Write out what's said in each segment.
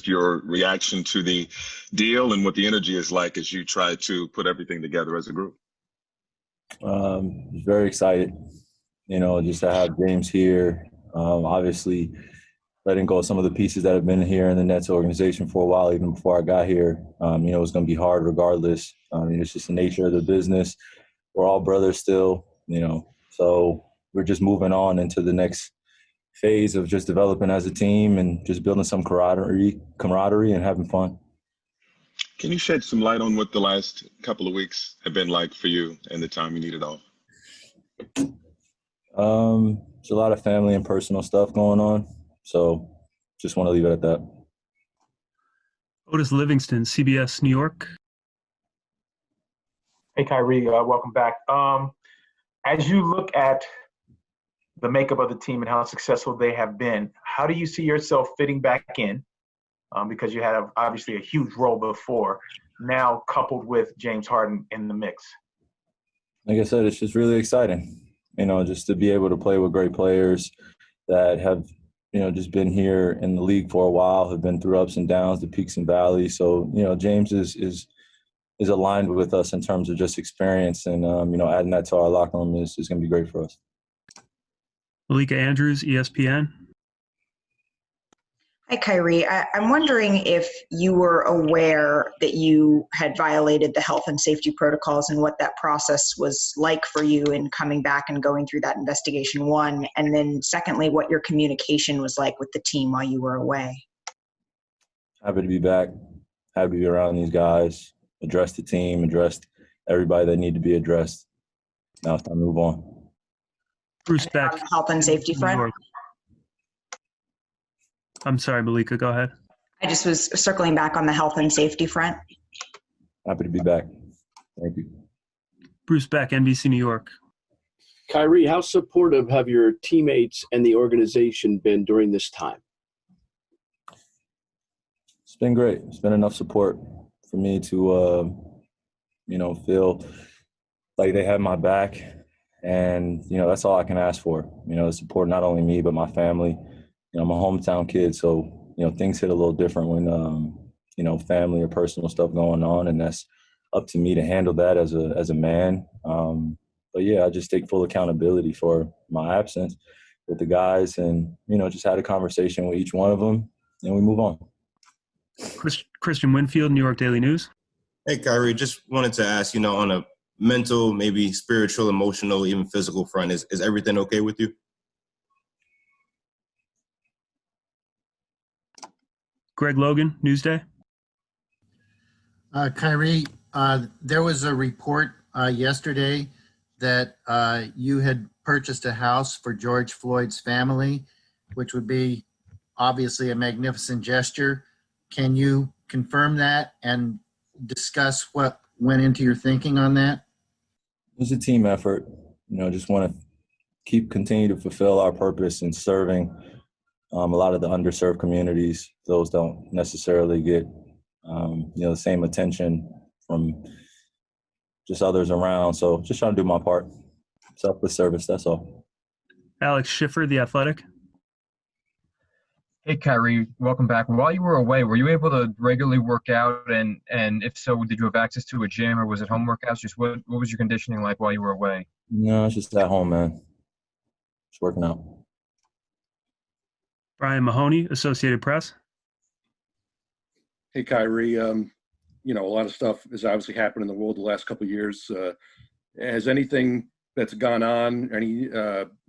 your reaction to the deal and what the energy is like as you try to put everything together as a group. Very excited, just to have James here. Obviously, letting go of some of the pieces that have been here in the Nets organization for a while, even before I got here. It's going to be hard regardless. It's just the nature of the business. We're all brothers still, so we're just moving on into the next phase of just developing as a team and just building some camaraderie and having fun. Can you shed some light on what the last couple of weeks have been like for you and the time you needed off? There's a lot of family and personal stuff going on, so just want to leave it at that. Otis Livingston, CBS New York. Hey, Kyrie, welcome back. As you look at the makeup of the team and how successful they have been, how do you see yourself fitting back in? Because you had obviously a huge role before, now coupled with James Harden in the mix. Like I said, it's just really exciting, just to be able to play with great players that have, just been here in the league for a while, have been through ups and downs, the peaks and valleys. So, James is aligned with us in terms of just experience, and, adding that to our locker room is going to be great for us. Malika Andrews, ESPN. Hi, Kyrie. I'm wondering if you were aware that you had violated the health and safety protocols and what that process was like for you in coming back and going through that investigation, one. And then secondly, what your communication was like with the team while you were away. Happy to be back. Happy to be around these guys, address the team, address everybody that need to be addressed. Now it's time to move on. Bruce Beck. Health and safety front. I'm sorry, Malika, go ahead. I just was circling back on the health and safety front. Happy to be back. Thank you. Bruce Beck, NBC New York. Kyrie, how supportive have your teammates and the organization been during this time? It's been great. It's been enough support for me to, feel like they have my back. And, that's all I can ask for, to support not only me, but my family. I'm a hometown kid, so, things hit a little different when, family or personal stuff going on, and that's up to me to handle that as a man. But, yeah, I just take full accountability for my absence with the guys and, just had a conversation with each one of them, and we move on. Christian Winfield, New York Daily News. Hey, Kyrie, just wanted to ask, on a mental, maybe spiritual, emotional, even physical front, is everything okay with you? Greg Logan, Newsday. Kyrie, there was a report yesterday that you had purchased a house for George Floyd's family, which would be obviously a magnificent gesture. Can you confirm that and discuss what went into your thinking on that? It was a team effort. Just want to continue to fulfill our purpose in serving a lot of the underserved communities. Those don't necessarily get, the same attention from just others around. So just trying to do my part. Selfless service, that's all. Alex Schiffer, The Athletic. Hey, Kyrie, welcome back. While you were away, were you able to regularly work out? And if so, did you have access to a gym or was it home workouts? Just what was your conditioning like while you were away? No, it's just at home, man. Just working out. Brian Mahoney, Associated Press. Hey, Kyrie, a lot of stuff has obviously happened in the world the last couple of years. Has anything that's gone on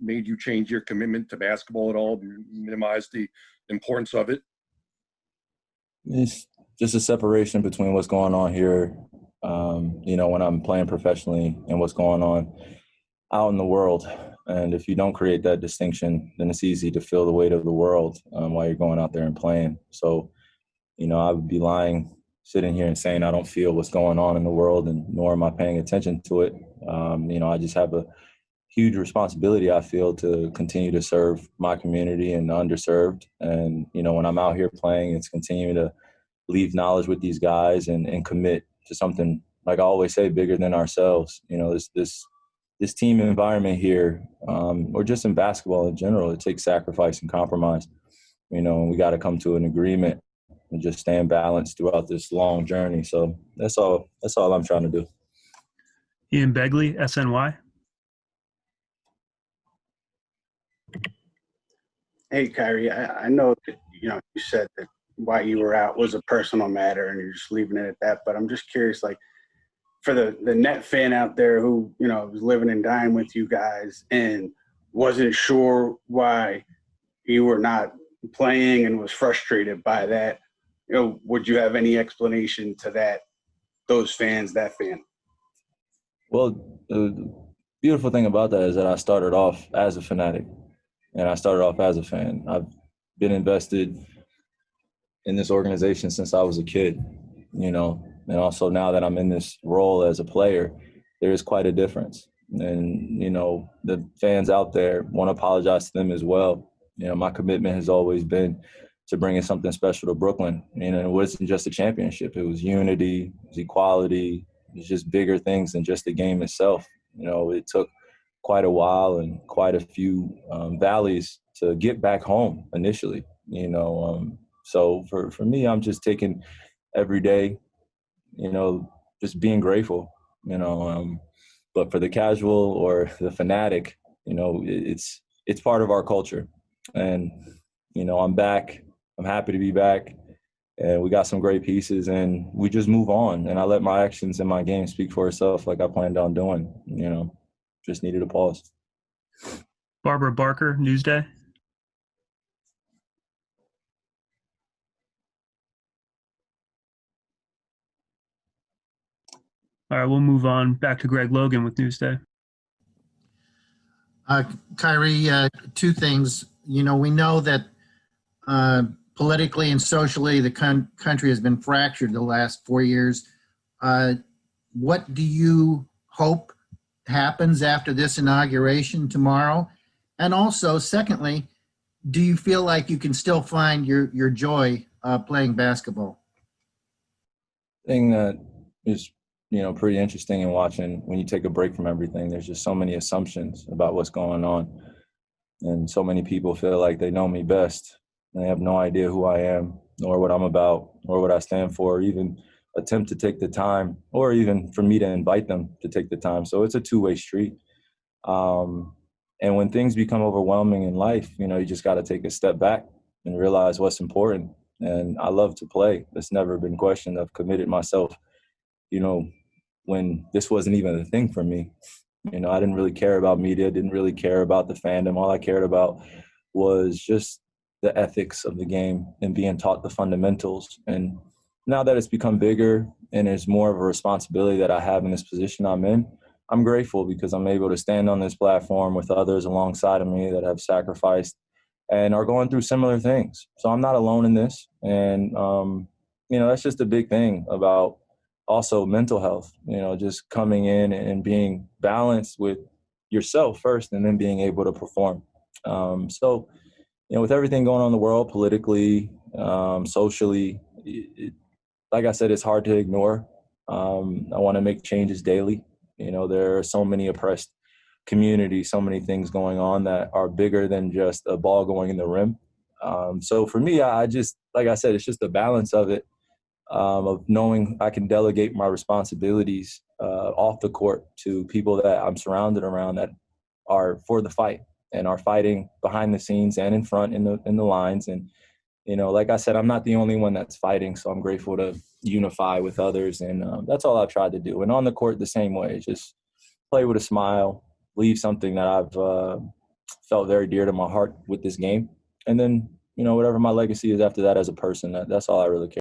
made you change your commitment to basketball at all, minimize the importance of it? It's just a separation between what's going on here, when I'm playing professionally and what's going on out in the world. And if you don't create that distinction, then it's easy to feel the weight of the world while you're going out there and playing. So, I would be lying sitting here and saying I don't feel what's going on in the world, and nor am I paying attention to it. I just have a huge responsibility, I feel, to continue to serve my community and the underserved. And, when I'm out here playing, it's continuing to leave knowledge with these guys and commit to something, like I always say, bigger than ourselves. This team environment here, or just in basketball in general, it takes sacrifice and compromise. We got to come to an agreement and just staying balanced throughout this long journey. So that's all I'm trying to do. Ian Begley, SNY. Hey, Kyrie, I know that, you said that why you were out was a personal matter and you're just leaving it at that. But I'm just curious, like, for the net fan out there who, was living and dying with you guys and wasn't sure why you were not playing and was frustrated by that, would you have any explanation to that fan? Well, the beautiful thing about that is that I started off as a fanatic and I started off as a fan. I've been invested in this organization since I was a kid, and also now that I'm in this role as a player, there is quite a difference. And, the fans out there, want to apologize to them as well. My commitment has always been to bringing something special to Brooklyn. It wasn't just a championship. It was unity, it was equality, it was just bigger things than just the game itself. It took quite a while and quite a few valleys to get back home initially, So for me, I'm just taking every day, just being grateful, but for the casual or the fanatic, it's part of our culture. And, I'm back. I'm happy to be back. And we got some great pieces and we just move on. And I let my actions and my game speak for itself like I planned on doing, just needed a pause. Barbara Barker, Newsday. All right, we'll move on back to Greg Logan with Newsday. Kyrie, two things. We know that politically and socially the country has been fractured the last 4 years. What do you hope happens after this inauguration tomorrow? And also, secondly, do you feel like you can still find your joy playing basketball? Thing that is pretty interesting in watching when you take a break from everything. There's just so many assumptions about what's going on. And so many people feel like they know me best. And they have no idea who I am, nor what I'm about, or what I stand for, or even attempt to take the time, or even for me to invite them to take the time. So it's a two-way street. And when things become overwhelming in life, you just got to take a step back and realize what's important. And I love to play. It's never been questioned. I've committed myself, when this wasn't even a thing for me. I didn't really care about media, didn't really care about the fandom. All I cared about was just the ethics of the game and being taught the fundamentals. And now that it's become bigger and there's more of a responsibility that I have in this position I'm in, I'm grateful because I'm able to stand on this platform with others alongside of me that have sacrificed and are going through similar things. So I'm not alone in this. And, that's just a big thing about also mental health, just coming in and being balanced with yourself first and then being able to perform. So, with everything going on in the world, politically, socially, like I said, it's hard to ignore. I want to make changes daily. There are so many oppressed communities, so many things going on that are bigger than just a ball going in the rim. So for me, I just, like I said, it's just the balance of it. Of knowing I can delegate my responsibilities off the court to people that I'm surrounded around that are for the fight and are fighting behind the scenes and in front in the lines. And, like I said, I'm not the only one that's fighting. So I'm grateful to unify with others. And that's all I've tried to do. And on the court, the same way, just play with a smile, leave something that I've felt very dear to my heart with this game. And then, whatever my legacy is after that as a person, that's all I really care.